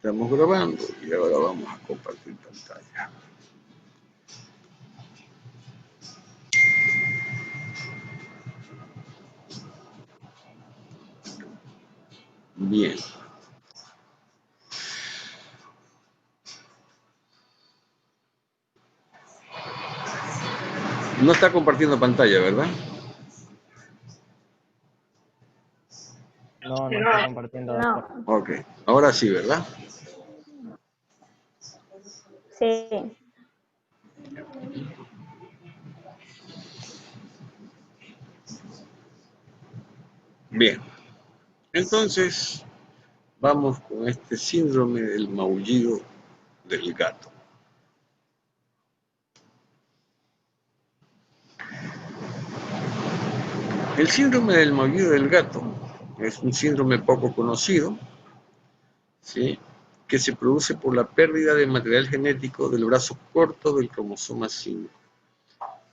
Estamos grabando y ahora vamos a compartir pantalla. Bien. No está compartiendo pantalla, ¿verdad? No, no está compartiendo. No. Ok, ahora sí, ¿verdad? Sí. Bien. Entonces, vamos con este síndrome del maullido del gato. El síndrome del maullido del gato es un síndrome poco conocido, ¿sí?, que se produce por la pérdida de material genético del brazo corto del cromosoma 5.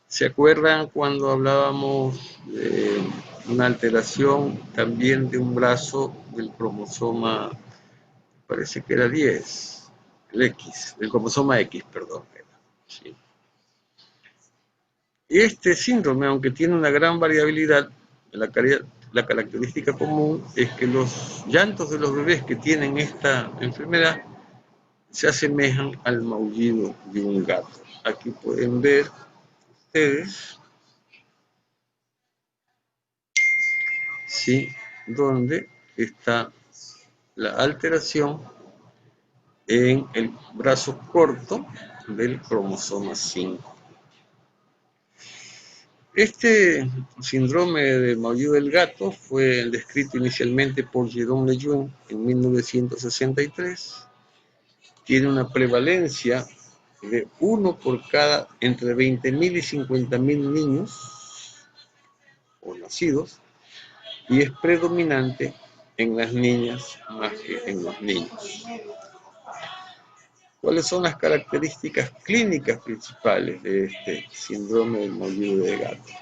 ¿Se acuerdan cuando hablábamos de una alteración también de un brazo del cromosoma, parece que era 10, el X, del cromosoma X, perdón. ¿Sí? Este síndrome, aunque tiene una gran variabilidad, la característica común es que los llantos de los bebés que tienen esta enfermedad se asemejan al maullido de un gato. Aquí pueden ver ustedes, ¿sí?, donde está la alteración en el brazo corto del cromosoma 5. Este síndrome de maullido del gato fue descrito inicialmente por Jérôme Lejeune en 1963. Tiene una prevalencia de 1 por cada entre 20.000 y 50.000 niños o nacidos, y es predominante en las niñas más que en los niños. ¿Cuáles son las características clínicas principales de este síndrome del maullido de gato?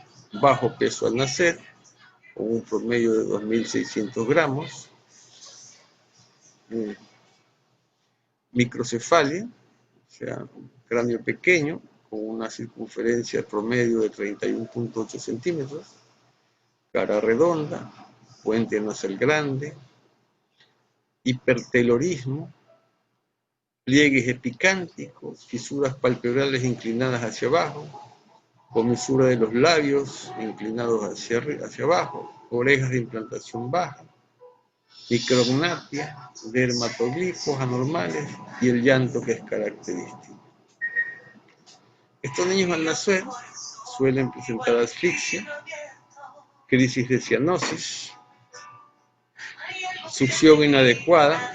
Bajo peso al nacer, con un promedio de 2.600 gramos, microcefalia, o sea, un cráneo pequeño, con una circunferencia promedio de 31.8 centímetros, cara redonda, puente nasal grande, hipertelorismo, pliegues epicánticos, fisuras palpebrales inclinadas hacia abajo, comisura de los labios inclinados hacia abajo, orejas de implantación baja, micrognatia, dermatoglifos anormales y el llanto que es característico. Estos niños al nacer suelen presentar asfixia, crisis de cianosis, succión inadecuada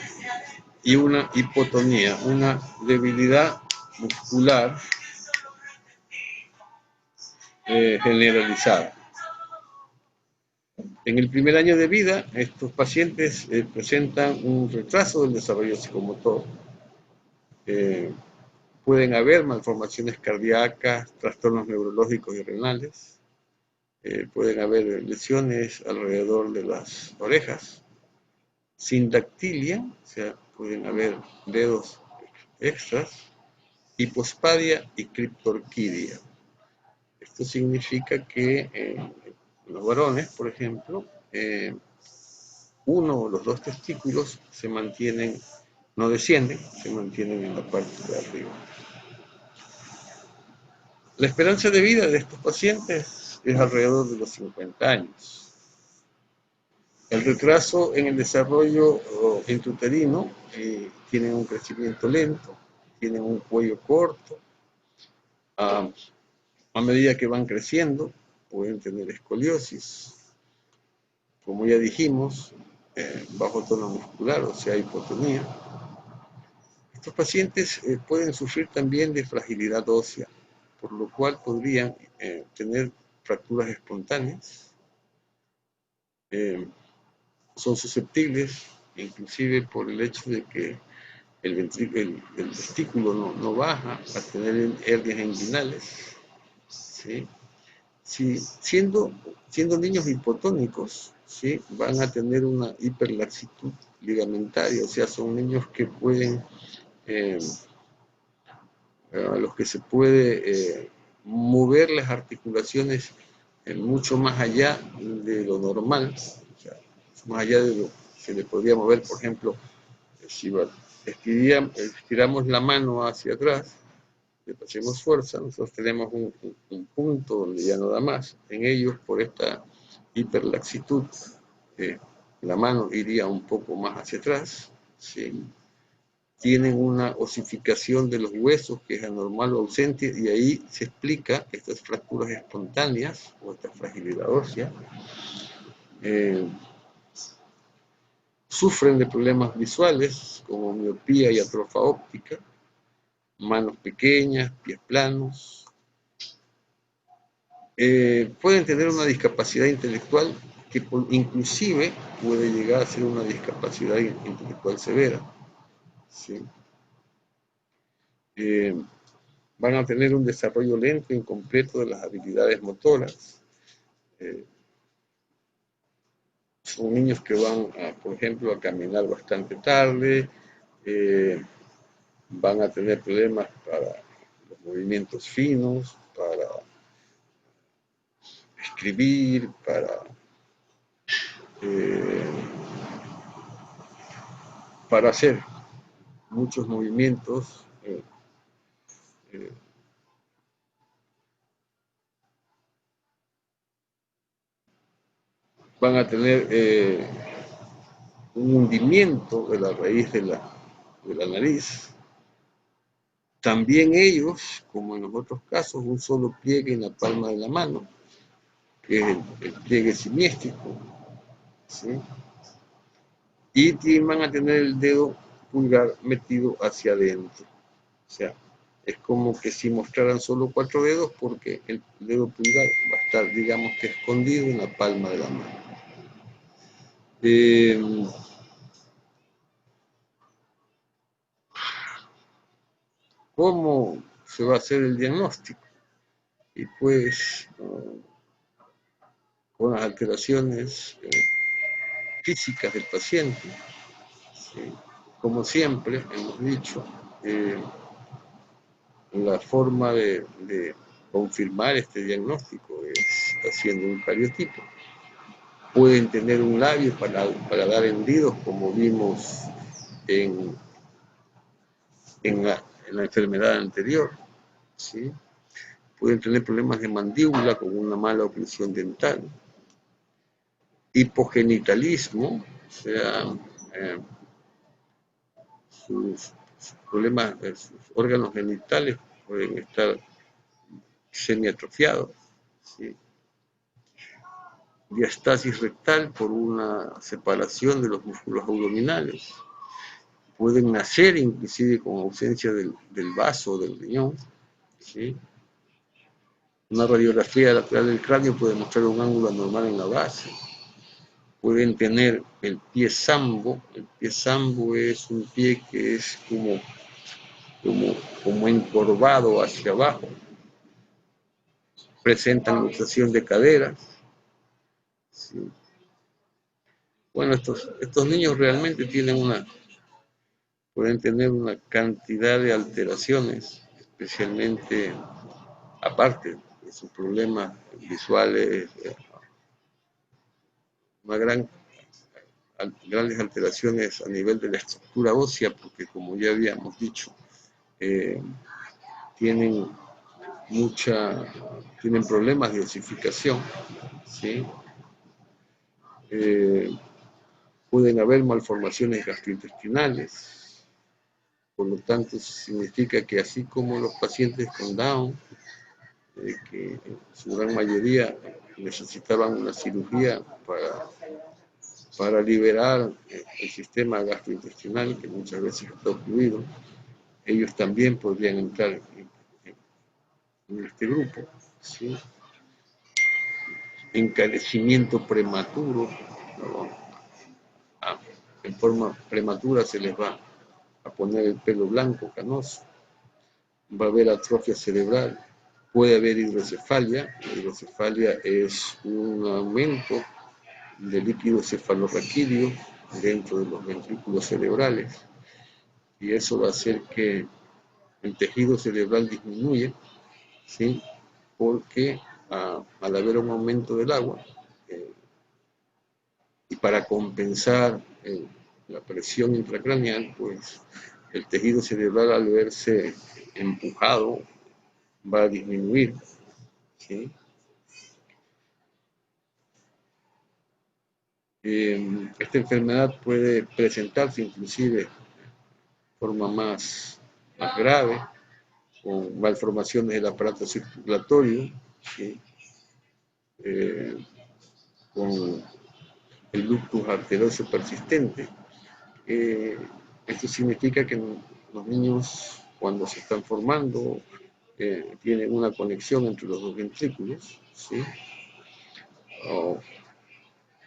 y una hipotonía, una debilidad muscular generalizada. En el primer año de vida, estos pacientes presentan un retraso del desarrollo psicomotor. Pueden haber malformaciones cardíacas, trastornos neurológicos y renales. Pueden haber lesiones alrededor de las orejas. Sindactilia, o sea, pueden haber dedos extras. Hipospadia y criptorquidia. Esto significa que en los varones, por ejemplo, uno o los dos testículos se mantienen, no descienden, se mantienen en la parte de arriba. La esperanza de vida de estos pacientes es alrededor de los 50 años. El retraso en el desarrollo intrauterino, tienen un crecimiento lento, tienen un cuello corto. A medida que van creciendo, pueden tener escoliosis. Como ya dijimos, bajo tono muscular, o sea, hipotonía. Estos pacientes pueden sufrir también de fragilidad ósea, por lo cual podrían tener fracturas espontáneas. Son susceptibles, inclusive por el hecho de que el testículo no baja, a tener hernias inguinales. ¿Sí? Si, siendo niños hipotónicos, ¿sí? Van a tener una hiperlaxitud ligamentaria, o sea, son niños que pueden, a los que se puede mover las articulaciones mucho más allá de lo normal, o sea, más allá de lo que se le podría mover, por ejemplo, si estiramos la mano hacia atrás, le pasemos fuerza, nosotros tenemos un punto donde ya no da más. En ellos, por esta hiperlaxitud, la mano iría un poco más hacia atrás, ¿sí? Tienen una osificación de los huesos que es anormal o ausente, y ahí se explica estas fracturas espontáneas o esta fragilidad ósea. Sufren de problemas visuales como miopía y atrofia óptica, manos pequeñas, pies planos. Pueden tener una discapacidad intelectual que inclusive puede llegar a ser una discapacidad intelectual severa, ¿sí? Van a tener un desarrollo lento e incompleto de las habilidades motoras. Son niños que van, por ejemplo, a caminar bastante tarde, van a tener problemas para los movimientos finos, para escribir, para hacer muchos movimientos. Van a tener un hundimiento de la raíz de la nariz. También ellos, como en los otros casos, un solo pliegue en la palma de la mano, que es el pliegue simiéstico, ¿sí? Y van a tener el dedo pulgar metido hacia adentro. O sea, es como que si mostraran solo 4 dedos, porque el dedo pulgar va a estar, digamos que escondido en la palma de la mano. ¿Cómo se va a hacer el diagnóstico? Y pues con las alteraciones físicas del paciente, ¿sí? Como siempre hemos dicho, la forma de confirmar este diagnóstico es haciendo un cariotipo. Pueden tener un labio para dar hendidos, como vimos en la enfermedad anterior, ¿sí? Pueden tener problemas de mandíbula con una mala oclusión dental, hipogenitalismo, o sea, sus problemas, sus órganos genitales pueden estar semiatrofiados, ¿sí? Diastasis rectal por una separación de los músculos abdominales. Pueden nacer inclusive con ausencia del vaso del riñón, ¿sí? Una radiografía lateral del cráneo puede mostrar un ángulo anormal en la base. Pueden tener el pie zambo. El pie zambo es un pie que es como encorvado hacia abajo. Presentan luxación de caderas, ¿sí? Bueno, estos niños realmente pueden tener una cantidad de alteraciones, especialmente aparte de sus problemas visuales, grandes alteraciones a nivel de la estructura ósea, porque como ya habíamos dicho, tienen problemas de osificación, ¿sí? Pueden haber malformaciones gastrointestinales, por lo tanto significa que así como los pacientes con Down, que en su gran mayoría necesitaban una cirugía para liberar el sistema gastrointestinal, que muchas veces está ocluido, ellos también podrían entrar en este grupo, ¿sí? Encarecimiento prematuro, ¿no? En forma prematura se les va a poner el pelo blanco, canoso, va a haber atrofia cerebral, puede haber hidrocefalia. La hidrocefalia es un aumento de líquido cefalorraquídeo dentro de los ventrículos cerebrales, y eso va a hacer que el tejido cerebral disminuya, ¿sí? Porque al haber un aumento del agua, y para compensar la presión intracraneal, pues el tejido cerebral, al verse empujado, va a disminuir, ¿sí? Esta enfermedad puede presentarse inclusive de forma más grave, con malformaciones del aparato circulatorio, ¿sí? Con el ductus arterioso persistente. Esto significa que los niños, cuando se están formando, tienen una conexión entre los dos ventrículos, ¿sí? O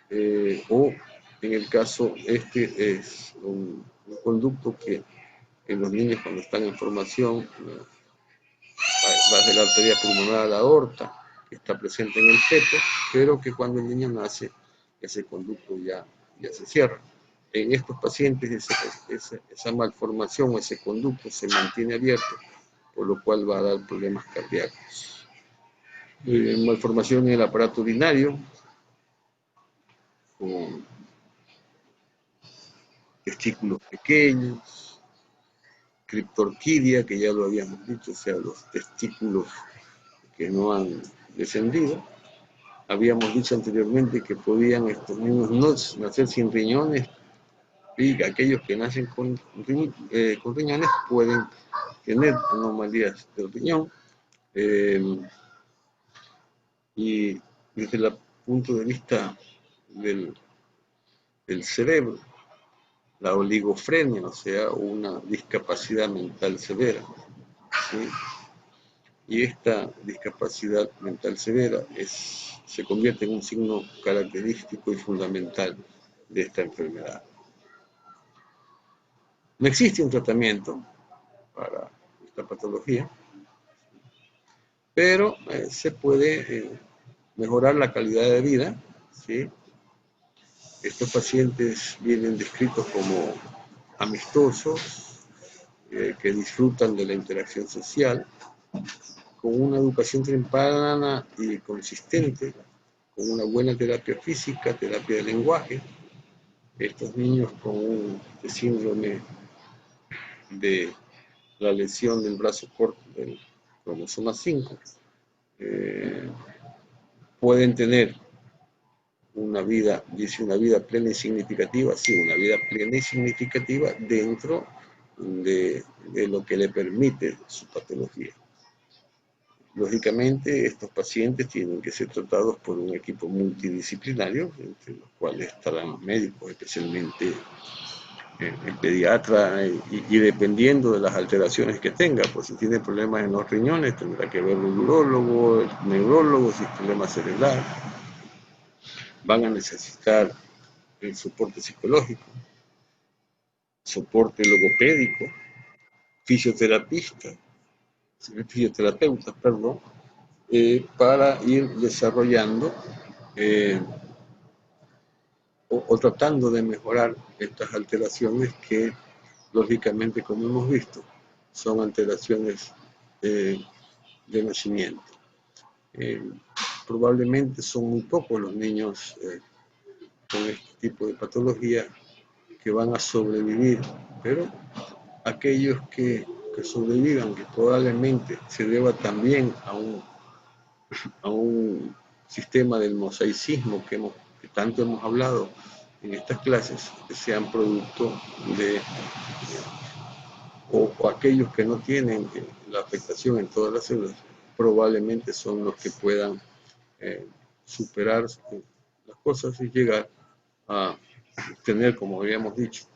en el caso, este es un conducto que en los niños, cuando están en formación, va de la arteria pulmonar a la aorta, que está presente en el feto, pero que cuando el niño nace, ese conducto ya se cierra. En estos pacientes esa malformación o ese conducto se mantiene abierto, por lo cual va a dar problemas cardíacos. Malformación en el aparato urinario, con testículos pequeños, criptorquidia, que ya lo habíamos dicho, o sea, los testículos que no han descendido. Habíamos dicho anteriormente que podían estos niños no nacer sin riñones, y aquellos que nacen con riñones pueden tener anomalías del riñón. Y desde el punto de vista del cerebro, la oligofrenia, o sea, una discapacidad mental severa, ¿sí? Y esta discapacidad mental severa se convierte en un signo característico y fundamental de esta enfermedad. No existe un tratamiento para esta patología, pero se puede mejorar la calidad de vida, ¿sí? Estos pacientes vienen descritos como amistosos, que disfrutan de la interacción social, con una educación temprana y consistente, con una buena terapia física, terapia de lenguaje. Estos niños con un síndrome de la lesión del brazo corto del cromosoma 5, pueden tener dice una vida plena y significativa, sí, una vida plena y significativa dentro de lo que le permite su patología. Lógicamente, estos pacientes tienen que ser tratados por un equipo multidisciplinario, entre los cuales estarán médicos, especialmente el pediatra, y dependiendo de las alteraciones que tenga, pues si tiene problemas en los riñones, tendrá que ver un urólogo, el neurólogo, si es problema cerebral. Van a necesitar el soporte psicológico, soporte logopédico, fisioterapeutas, perdón, para ir desarrollando o tratando de mejorar estas alteraciones que, lógicamente, como hemos visto, son alteraciones de nacimiento. Probablemente son muy pocos los niños con este tipo de patología que van a sobrevivir, pero aquellos que sobrevivan, que probablemente se deba también a un sistema del mosaicismo que tanto hemos hablado en estas clases, que sean producto de, o aquellos que no tienen la afectación en todas las células, probablemente son los que puedan superar las cosas y llegar a tener, como habíamos dicho,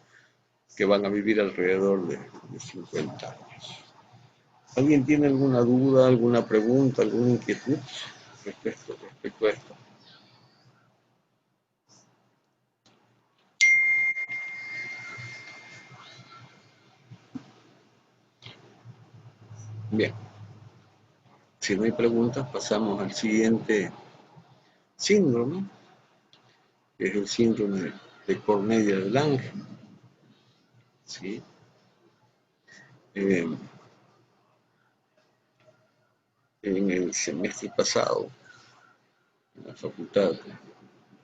que van a vivir alrededor de 50 años. ¿Alguien tiene alguna duda, alguna pregunta, alguna inquietud respecto a esto? Bien, si no hay preguntas, pasamos al siguiente síndrome, que es el síndrome de Cornelia de Lange, ¿sí? En el semestre pasado, en la facultad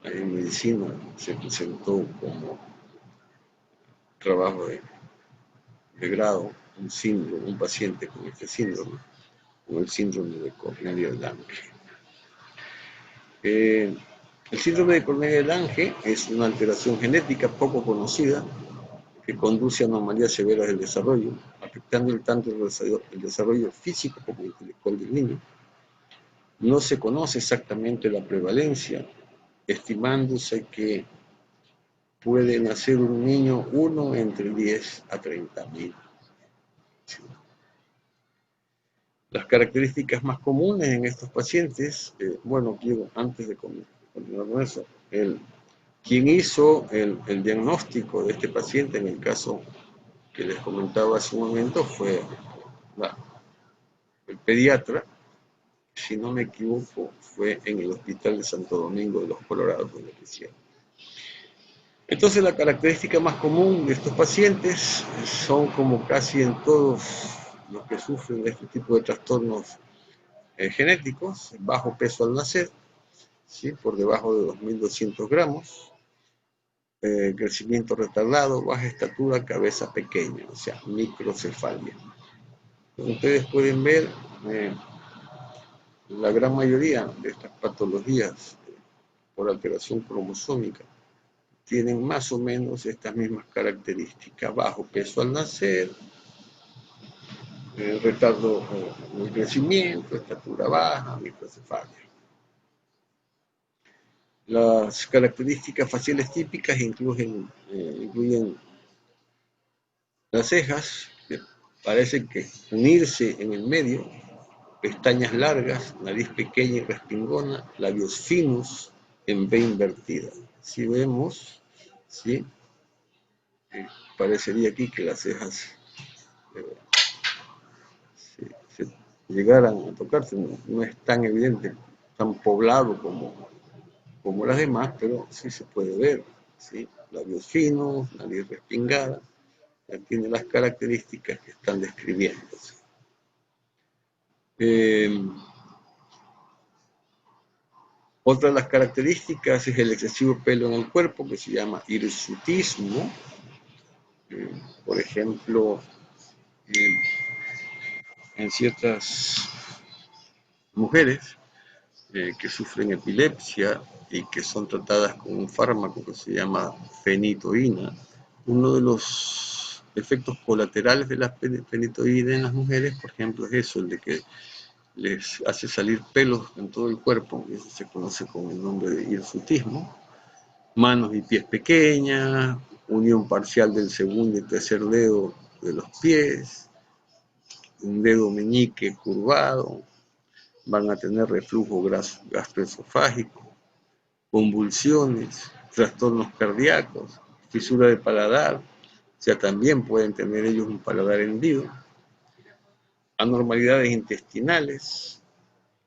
de medicina, se presentó como trabajo de grado un paciente con este síndrome, con el síndrome de Cornelia de Lange. El síndrome de Cornelia de Lange es una alteración genética poco conocida que conduce a anomalías severas del desarrollo, afectando tanto el desarrollo físico como intelectual del niño. No se conoce exactamente la prevalencia, estimándose que puede nacer un niño uno entre 10 a 30.000. Las características más comunes en estos pacientes, bueno, quiero antes de continuar con eso, quien hizo el diagnóstico de este paciente, en el caso que les comentaba hace un momento, fue el pediatra, si no me equivoco, fue en el Hospital de Santo Domingo de los Colorados donde lo hicieron. Entonces la característica más común de estos pacientes son, como casi en todos los que sufren de este tipo de trastornos genéticos, bajo peso al nacer, ¿sí? Por debajo de 2.200 gramos, crecimiento retardado, baja estatura, cabeza pequeña, o sea, microcefalia. Ustedes pueden ver la gran mayoría de estas patologías por alteración cromosómica tienen más o menos estas mismas características: bajo peso al nacer, retardo en el crecimiento, estatura baja, microcefalia. Las características faciales típicas incluyen las cejas, que parecen que unirse en el medio, pestañas largas, nariz pequeña y respingona, labios finos en V invertida. Si vemos, ¿sí? Parecería aquí que las cejas si llegaran a tocarse, no es tan evidente, tan poblado como las demás, pero sí se puede ver, ¿sí? Labios finos, nariz respingada, tiene las características que están describiéndose. Otra de las características es el excesivo pelo en el cuerpo, que se llama hirsutismo. Por ejemplo, en ciertas mujeres que sufren epilepsia y que son tratadas con un fármaco que se llama fenitoína, uno de los efectos colaterales de la fenitoína en las mujeres, por ejemplo, es eso, el de que les hace salir pelos en todo el cuerpo, y eso se conoce con el nombre de hirsutismo. Manos y pies pequeñas, unión parcial del segundo y tercer dedo de los pies, un dedo meñique curvado, van a tener reflujo gastroesofágico, convulsiones, trastornos cardíacos, fisura de paladar, o sea, también pueden tener ellos un paladar hendido, anormalidades intestinales,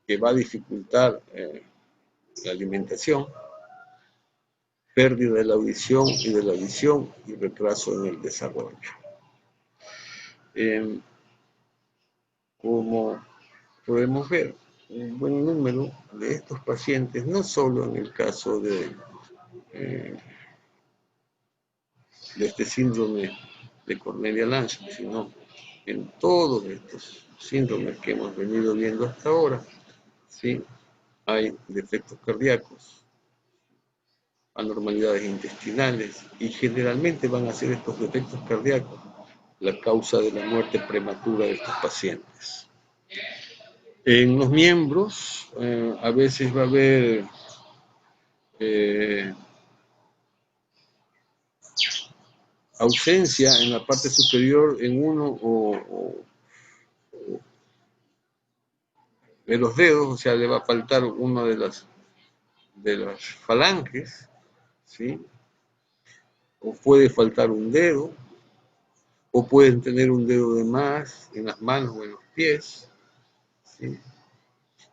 que va a dificultar la alimentación, pérdida de la audición y de la visión y retraso en el desarrollo. Como podemos ver, un buen número de estos pacientes, no solo en el caso de este síndrome de Cornelia Lange, sino en todos estos síndromes que hemos venido viendo hasta ahora, ¿sí? Hay defectos cardíacos, anormalidades intestinales, y generalmente van a ser estos defectos cardíacos la causa de la muerte prematura de estos pacientes. En los miembros, a veces va a haber ausencia en la parte superior en uno de los dedos, o sea, le va a faltar una de las falanges, ¿sí? O puede faltar un dedo, o pueden tener un dedo de más en las manos o en los pies, ¿sí?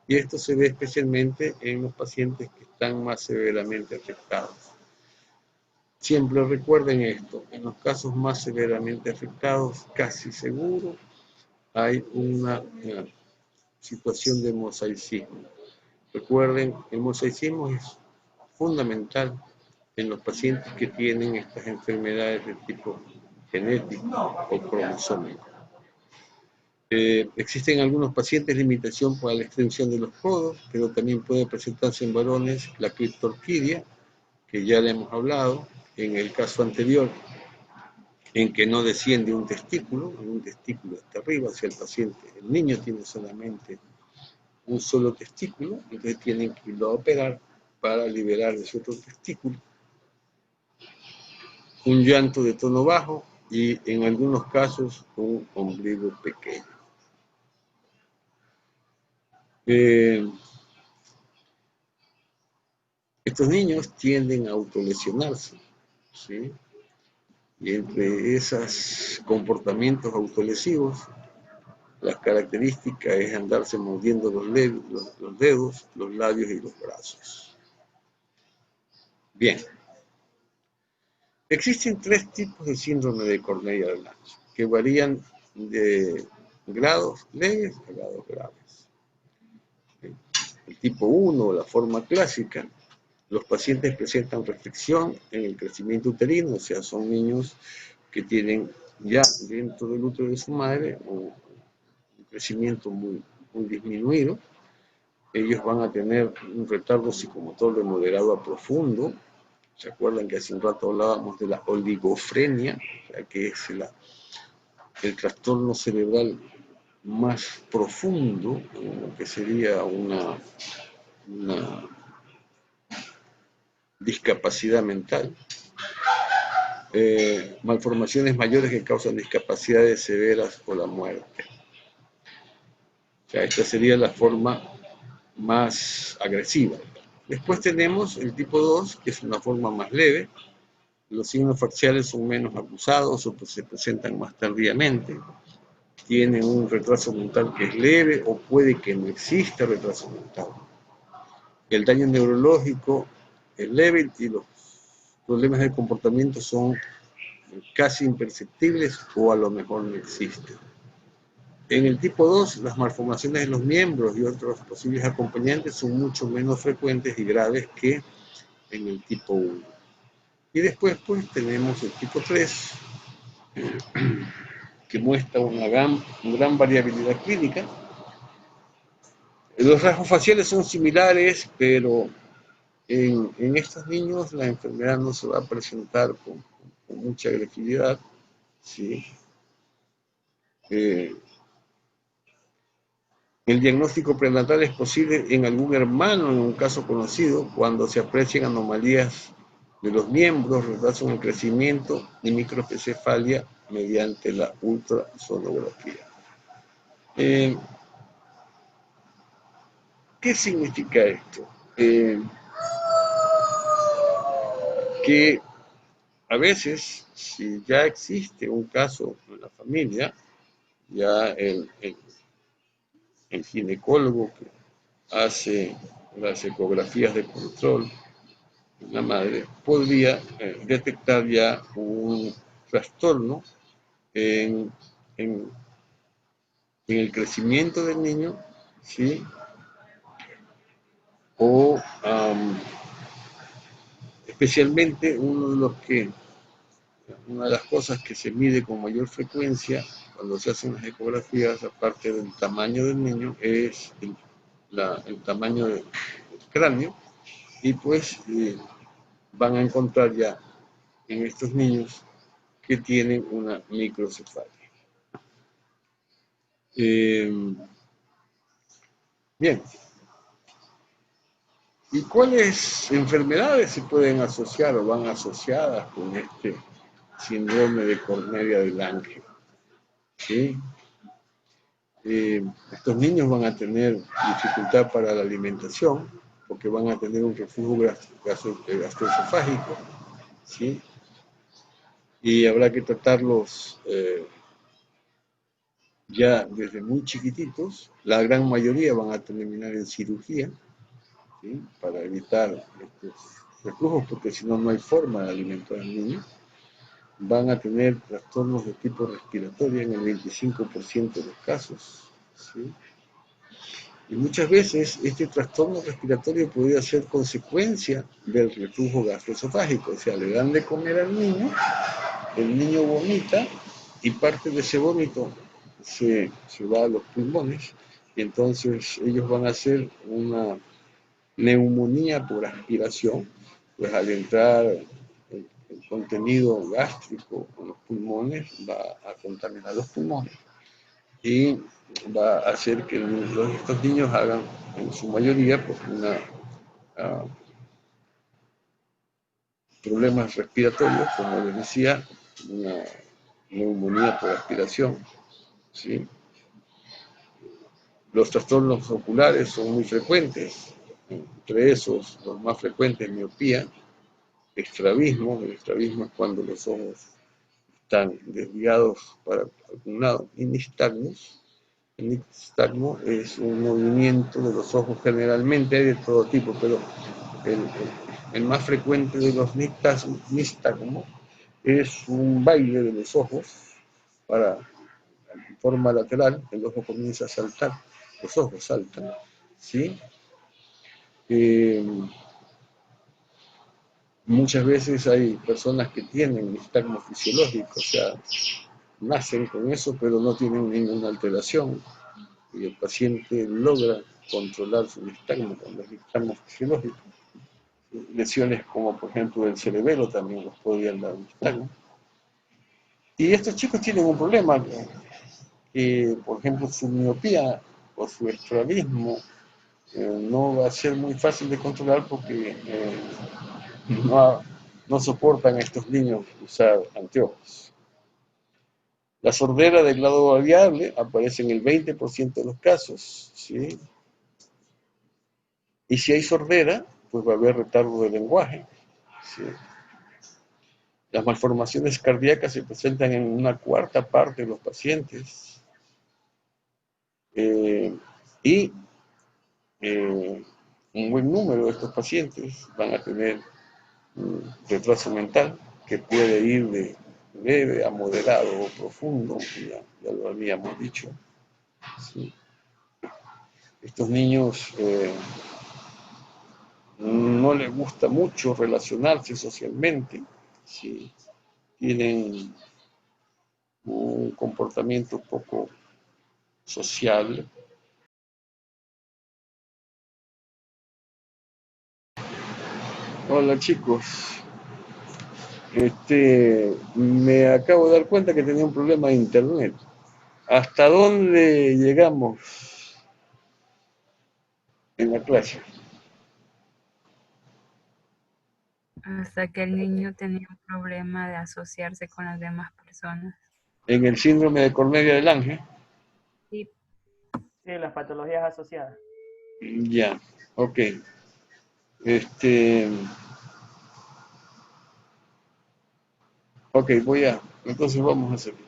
Y esto se ve especialmente en los pacientes que están más severamente afectados. siempre recuerden esto, en los casos más severamente afectados, casi seguro, hay una situación de mosaicismo. Recuerden, el mosaicismo es fundamental en los pacientes que tienen estas enfermedades de tipo genético o cromosómico. Existen algunos pacientes limitación para la extensión de los codos, pero también puede presentarse en varones la criptorquidia, que ya le hemos hablado en el caso anterior, en que no desciende un testículo hasta arriba hacia el paciente. El niño tiene solamente un solo testículo, entonces tienen que irlo a operar para liberar ese otro testículo. Un llanto de tono bajo y en algunos casos un ombligo pequeño. Estos niños tienden a autolesionarse, ¿sí? Y entre esos comportamientos autolesivos, las características es andarse mordiendo los dedos, los labios y los brazos. Bien. Existen 3 tipos de síndrome de Cornelia de Lange, que varían de grados leves a grados graves. El tipo 1, la forma clásica, los pacientes presentan restricción en el crecimiento uterino, o sea, son niños que tienen ya dentro del útero de su madre un crecimiento muy disminuido. Ellos van a tener un retardo psicomotor de moderado a profundo. ¿Se acuerdan que hace un rato hablábamos de la oligofrenia? O sea, que es el trastorno cerebral más profundo, que sería una discapacidad mental. Malformaciones mayores que causan discapacidades severas o la muerte. O sea, esta sería la forma más agresiva. Después tenemos el tipo 2, que es una forma más leve. Los signos faciales son menos acusados o se presentan más tardíamente. Tienen un retraso mental que es leve o puede que no exista retraso mental. El daño neurológico es leve y los problemas de comportamiento son casi imperceptibles o a lo mejor no existen. En el tipo 2, las malformaciones de los miembros y otros posibles acompañantes son mucho menos frecuentes y graves que en el tipo 1. Y después pues tenemos el tipo 3, que muestra una gran variabilidad clínica. Los rasgos faciales son similares, pero en estos niños la enfermedad no se va a presentar con mucha agresividad, ¿sí? El diagnóstico prenatal es posible en algún hermano, en un caso conocido, cuando se aprecian anomalías de los miembros, retraso en el crecimiento y microcefalia mediante la ultrasonografía. ¿Qué significa esto? Que a veces, si ya existe un caso en la familia, ya el ginecólogo que hace las ecografías de control en la madre podría detectar ya un trastorno en el crecimiento del niño, ¿sí? O especialmente una de las cosas que se mide con mayor frecuencia cuando se hacen las ecografías, aparte del tamaño del niño, es el tamaño del cráneo, y pues van a encontrar ya en estos niños que tienen una microcefalia. Bien. ¿Y cuáles enfermedades se pueden asociar o van asociadas con este síndrome de Cornelia de Lange? ¿Sí? Estos niños van a tener dificultad para la alimentación porque van a tener un reflujo gastroesofágico, ¿sí? Y habrá que tratarlos ya desde muy chiquititos. La gran mayoría van a terminar en cirugía, ¿sí? Para evitar estos reflujos, porque si no, no hay forma de alimentar al niño, van a tener trastornos de tipo respiratorio en el 25% de los casos, ¿sí? Y muchas veces este trastorno respiratorio podría ser consecuencia del reflujo gastroesofágico, o sea, le dan de comer al niño, el niño vomita y parte de ese vómito se va a los pulmones y entonces ellos van a hacer una neumonía por aspiración, pues al entrar el contenido gástrico en los pulmones va a contaminar los pulmones y va a hacer que estos niños hagan, en su mayoría, pues uh, problemas respiratorios, como les decía, una neumonía por aspiración, ¿sí? Los trastornos oculares son muy frecuentes, entre esos los más frecuentes, miopía, estrabismo. El estrabismo es cuando los ojos están desviados para algún lado, y nistagmos. El nistagmo es un movimiento de los ojos, generalmente hay de todo tipo, pero el más frecuente de los nistagmos es un baile de los ojos para forma lateral, el ojo comienza a saltar, los ojos saltan, ¿sí? Muchas veces hay personas que tienen nistagmo fisiológico, o sea, nacen con eso, pero no tienen ninguna alteración, y el paciente logra controlar su nistagmo cuando es nistagmo fisiológico. Lesiones como, por ejemplo, el cerebelo también los podrían dar nistagmo. Y estos chicos tienen un problema, que, por ejemplo, su miopía o su estrabismo no va a ser muy fácil de controlar porque no soportan estos niños usar anteojos. La sordera del lado variable aparece en el 20% de los casos, ¿sí? Y si hay sordera, pues va a haber retardo del lenguaje, ¿sí? Las malformaciones cardíacas se presentan en una cuarta parte de los pacientes. Y un buen número de estos pacientes van a tener un retraso mental que puede ir de leve a moderado o profundo, ya lo habíamos dicho, ¿sí? Estos niños no les gusta mucho relacionarse socialmente, ¿sí? Tienen un comportamiento poco sociable. Hola chicos, me acabo de dar cuenta que tenía un problema de internet. ¿Hasta dónde llegamos en la clase? Hasta que el niño tenía un problema de asociarse con las demás personas. En el síndrome de Cornelia del Ángel. Sí. Sí, las patologías asociadas. Ya, ok. Ok, entonces vamos a hacerlo.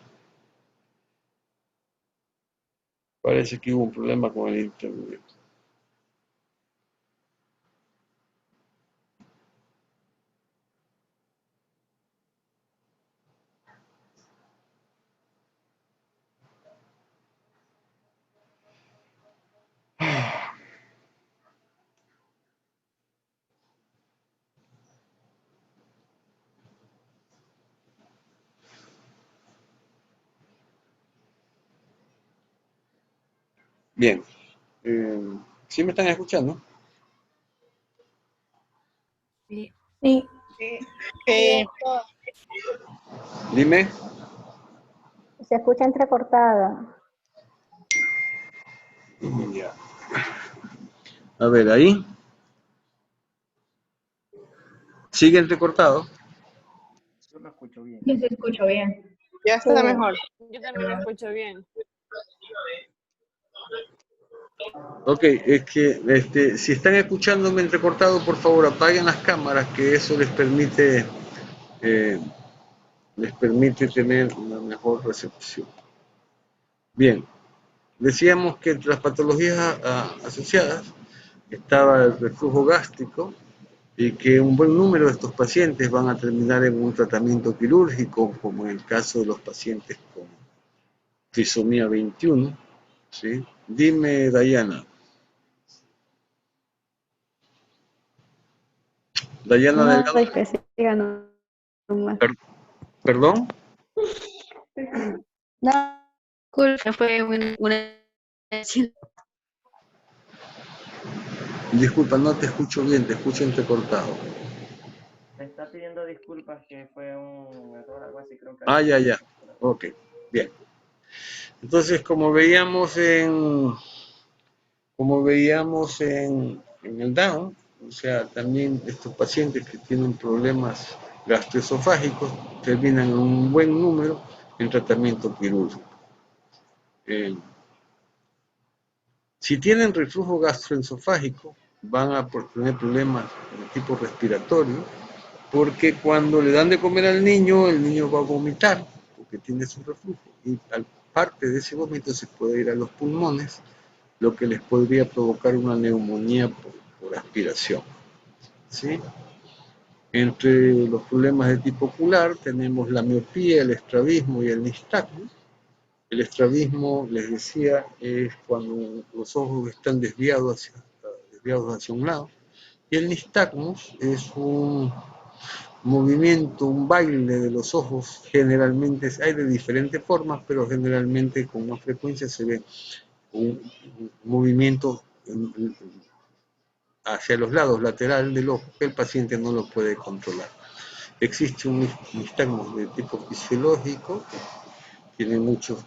Parece que hubo un problema con el internet. Bien. ¿Sí me están escuchando? Sí. Sí, Dime. se escucha entrecortada. Ya. A ver, ahí. ¿Sigue entrecortado? Yo lo escucho bien. Yo te escucho bien. Ya está Sí. mejor. Yo también lo escucho bien. Ok, es que si están escuchándome entrecortado, por favor apaguen las cámaras, que eso eh, les permite tener una mejor recepción. Bien, decíamos que entre las patologías asociadas estaba el reflujo gástrico, y que un buen número de estos pacientes van a terminar en un tratamiento quirúrgico, como en el caso de los pacientes con trisomía 21, ¿sí? Dime, Dayana. Dayana No, Delgado, que siga nomás. ¿perdón? No, disculpe, fue una... Disculpa, no te escucho bien, te escucho entrecortado. Me está pidiendo disculpas que fue un error, algo así, creo que Ah, alguien ya, le ya. puso por ahí. Ok, bien. Entonces, como veíamos en el Down, o sea, también estos pacientes que tienen problemas gastroesofágicos terminan en un buen número en tratamiento quirúrgico. Si tienen reflujo gastroesofágico, van a tener problemas de tipo respiratorio, porque cuando le dan de comer al niño, el niño va a vomitar, porque tiene su reflujo, y parte de ese vómito se puede ir a los pulmones, lo que les podría provocar una neumonía por aspiración, ¿sí? Entre los problemas de tipo ocular tenemos la miopía, el estrabismo y el nistagmo. El estrabismo, les decía, es cuando los ojos están desviados hacia un lado. Y el nistagmus es un movimiento, un baile de los ojos, generalmente hay de diferentes formas, pero generalmente con más frecuencia se ve un movimiento hacia los lados lateral del ojo que el paciente no lo puede controlar. Existe un nistagmus de tipo fisiológico, tiene muchos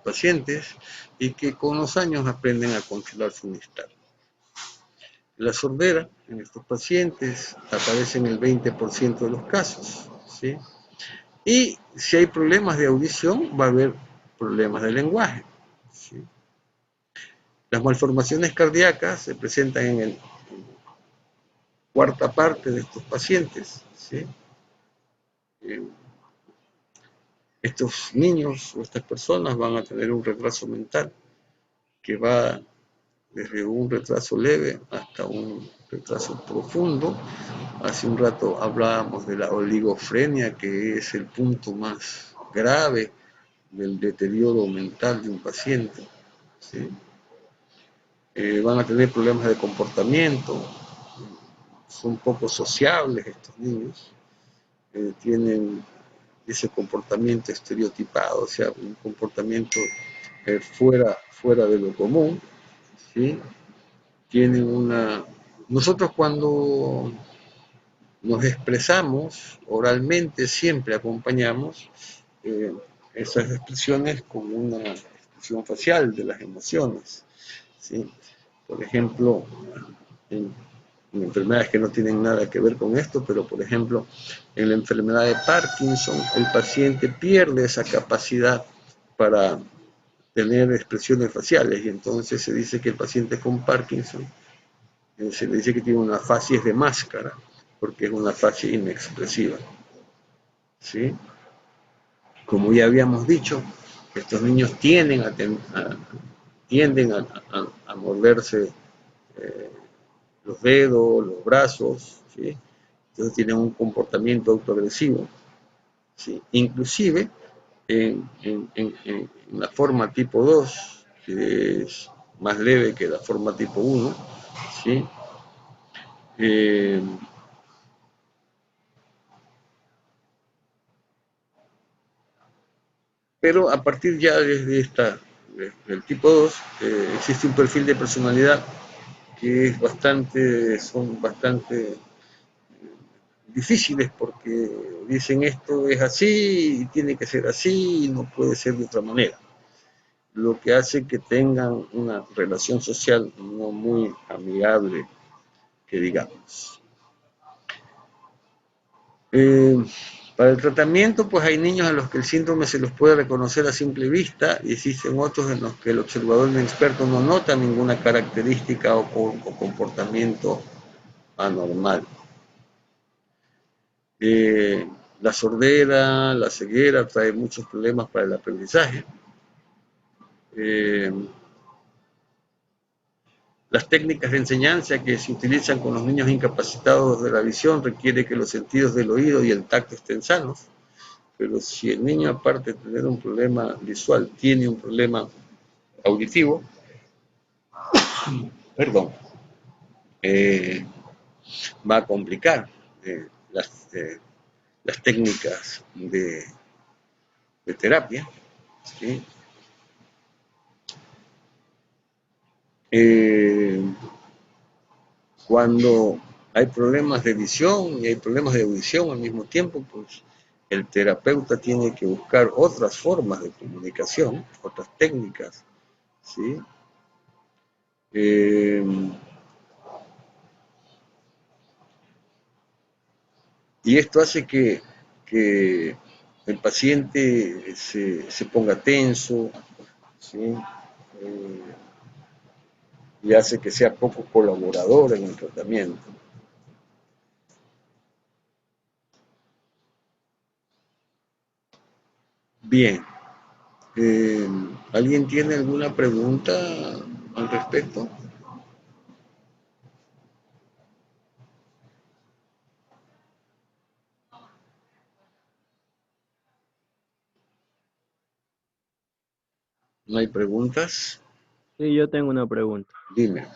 pacientes y que con los años aprenden a controlar su nistagmus. La sordera en estos pacientes aparece en el 20% de los casos, ¿sí? Y si hay problemas de audición, va a haber problemas de lenguaje, ¿sí? Las malformaciones cardíacas se presentan en la cuarta parte de estos pacientes, ¿sí? Estos niños o estas personas van a tener un retraso mental que va desde un retraso leve hasta un retraso profundo. Hace un rato hablábamos de la oligofrenia, que es el punto más grave del deterioro mental de un paciente, ¿sí? Van a tener problemas de comportamiento, son poco sociables estos niños, tienen ese comportamiento estereotipado, o sea, un comportamiento fuera de lo común, ¿sí? Tienen una... Nosotros cuando nos expresamos oralmente, siempre acompañamos esas expresiones con una expresión facial de las emociones, ¿sí? Por ejemplo, en enfermedades que no tienen nada que ver con esto, pero por ejemplo, en la enfermedad de Parkinson, el paciente pierde esa capacidad para tener expresiones faciales, y entonces se dice que el paciente con Parkinson se le dice que tiene una facies de máscara, porque es una facie inexpresiva, ¿sí? Como ya habíamos dicho, estos niños tienden a morderse los dedos, los brazos, ¿sí? Entonces tienen un comportamiento autoagresivo, ¿sí? Inclusive en la forma tipo 2, que es más leve que la forma tipo 1, ¿sí? Pero a partir ya del tipo 2, existe un perfil de personalidad que son bastante difíciles, porque dicen esto es así y tiene que ser así y no puede ser de otra manera, lo que hace que tengan una relación social no muy amigable, que digamos. Para el tratamiento, pues hay niños a los que el síndrome se los puede reconocer a simple vista, y existen otros en los que el observador inexperto no nota ninguna característica o comportamiento anormal. La sordera, la ceguera trae muchos problemas para el aprendizaje. Las técnicas de enseñanza que se utilizan con los niños incapacitados de la visión requiere que los sentidos del oído y el tacto estén sanos, pero si el niño, aparte de tener un problema visual, tiene un problema auditivo, perdón, va a complicar las técnicas de terapia, ¿sí? Cuando hay problemas de visión y hay problemas de audición al mismo tiempo, pues el terapeuta tiene que buscar otras formas de comunicación, otras técnicas, ¿sí? Y esto hace que el paciente se ponga tenso, ¿sí? Y hace que sea poco colaborador en el tratamiento. Bien. ¿Alguien tiene alguna pregunta al respecto? ¿No hay preguntas? Sí, yo tengo una pregunta. Dime.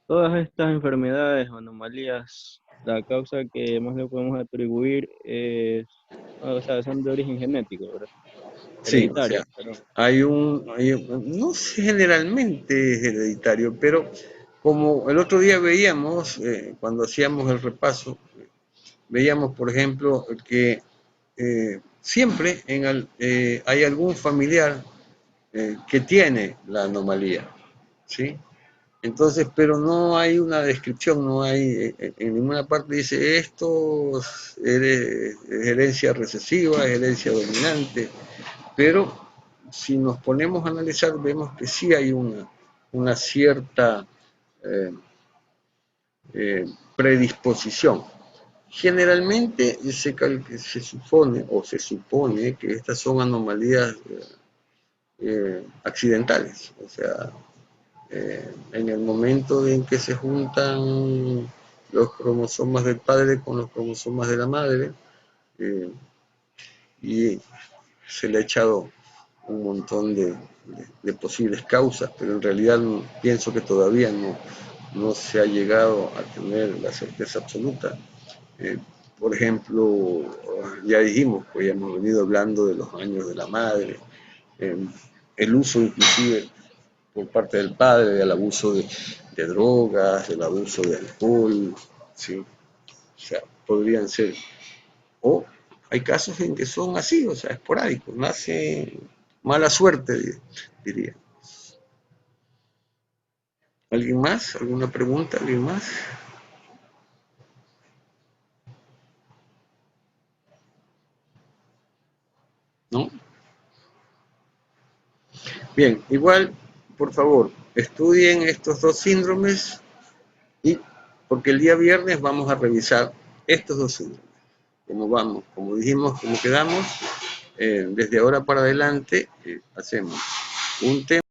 Todas estas enfermedades o anomalías, la causa que más le podemos atribuir es, o sea, son de origen genético, ¿verdad? Sí, o Hereditario, sea, perdón. no sé, generalmente es hereditario, pero como el otro día veíamos, cuando hacíamos el repaso, veíamos, por ejemplo, que siempre hay algún familiar que tiene la anomalía, ¿sí? Entonces, pero no hay una descripción, no hay, en ninguna parte dice esto es herencia recesiva, es herencia dominante, pero si nos ponemos a analizar vemos que sí hay una cierta predisposición. Generalmente se supone que estas son anomalías accidentales, o sea, en el momento en que se juntan los cromosomas del padre con los cromosomas de la madre, y se le ha echado un montón de posibles causas, pero en realidad pienso que todavía no se ha llegado a tener la certeza absoluta. Por ejemplo, ya dijimos, pues ya hemos venido hablando de los años de la madre, el uso inclusive por parte del padre, del abuso de drogas, del abuso de alcohol, ¿sí? O sea, podrían ser, o hay casos en que son así, o sea, esporádicos, nace mala suerte, diría. ¿Alguien más? ¿Alguna pregunta? ¿Alguien más? ¿No? Bien, igual, por favor, estudien estos dos síndromes y porque el día viernes vamos a revisar estos dos síndromes. Como dijimos, como quedamos, desde ahora para adelante hacemos un tema